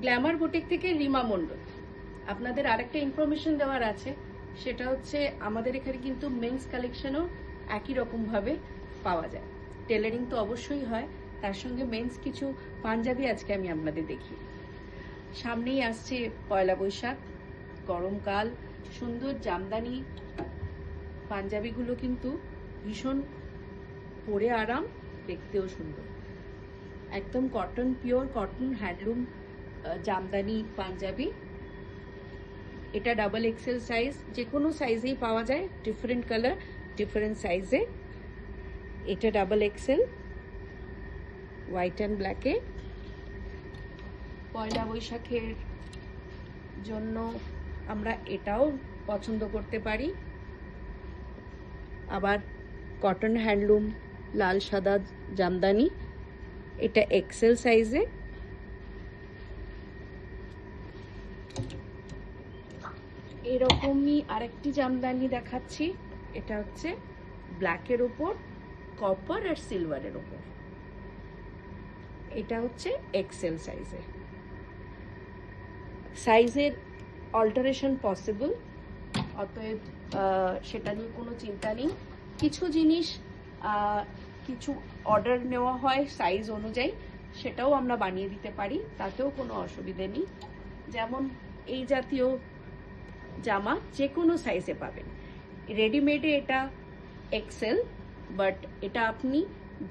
Glamour boutique থেকে রিমা মণ্ডল। আপনাদের আরেকটা ইনফরমেশন দেওয়ার আছে, সেটা হচ্ছে আমাদের এখানে কিন্তু মেন্স কালেকশনও একই রকমভাবে পাওয়া যায়। টেলারিং তো অবশ্যই হয়, তার সঙ্গে মেন্স কিছু পাঞ্জাবি আজকে আমি আপনাদের দেখি। সামনেই আসছে পয়লা বৈশাখ, গরমকাল, সুন্দর জামদানি পাঞ্জাবিগুলো কিন্তু ভীষণ পরে আরাম, দেখতেও সুন্দর। একদম cotton, pure cotton handloom jamdani panjabi. এটা ডাবল এক্সেল সাইজ, যে কোনো সাইজেই পাওয়া যায়, ডিফারেন্ট কালার ডিফারেন্ট সাইজে। এটা ডাবল এক্সেল, হোয়াইট অ্যান্ড ব্ল্যাকে। পয়লা বৈশাখের জন্য আমরা এটাও পছন্দ করতে পারি। আবার কটন হ্যান্ডলুম লাল সাদা জামদানি, এটা এক্সেল সাইজে। এরকমই আরেকটি জামদানি দেখাচ্ছি, এটা হচ্ছে ব্ল্যাকের ওপর কপার আর সিলভারের ওপর। এটা হচ্ছে এক্সেল সাইজে। সাইজের অল্টারেশন পসিবল, অতএব সেটা নিয়ে কোনো চিন্তা নেই। কিছু জিনিস কিছু অর্ডার নেওয়া হয় সাইজ অনুযায়ী, সেটাও আমরা বানিয়ে দিতে পারি, তাতেও কোনো অসুবিধে নেই। যেমন এই জাতীয় জামা যে কোনো সাইজে পাবেন। রেডিমেডে এটা এক্সেল, বাট এটা আপনি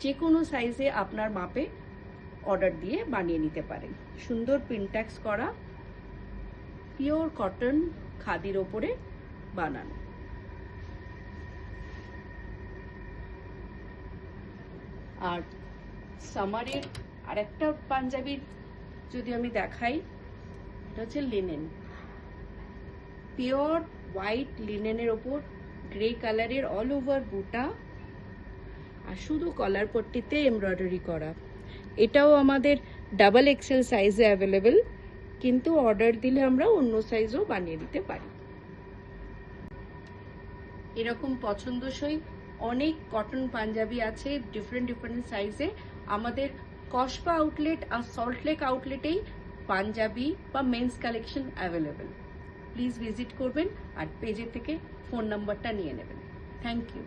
যে কোনো সাইজে আপনার মাপে অর্ডার দিয়ে বানিয়ে নিতে পারেন। সুন্দর প্রিন্ট্যাক্স করা, পিওর কটন খাদির ওপরে বানানো। আর সামারের আরেকটা পাঞ্জাবির যদি আমি দেখাই, এটা হচ্ছে লিনেন, পিওর হোয়াইট লিনেনের ওপর গ্রে কালারের অল ওভার বুটা আর শুধু কলার পট্টিতে এমব্রয়ডারি করা। এটাও আমাদের ডাবল এক্সেল সাইজে অ্যাভেলেবেল, কিন্তু অর্ডার দিলে আমরা অন্য সাইজও বানিয়ে দিতে পারি। এরকম পছন্দসই অনেক কটন পাঞ্জাবি আছে ডিফারেন্ট সাইজে। আমাদের কসবা আউটলেট আর সল্টলেক আউটলেটেই পাঞ্জাবি বা men's collection available. Please visit করবেন আর পেজে থেকে ফোন নাম্বারটা নিয়ে নেবেন। Thank you.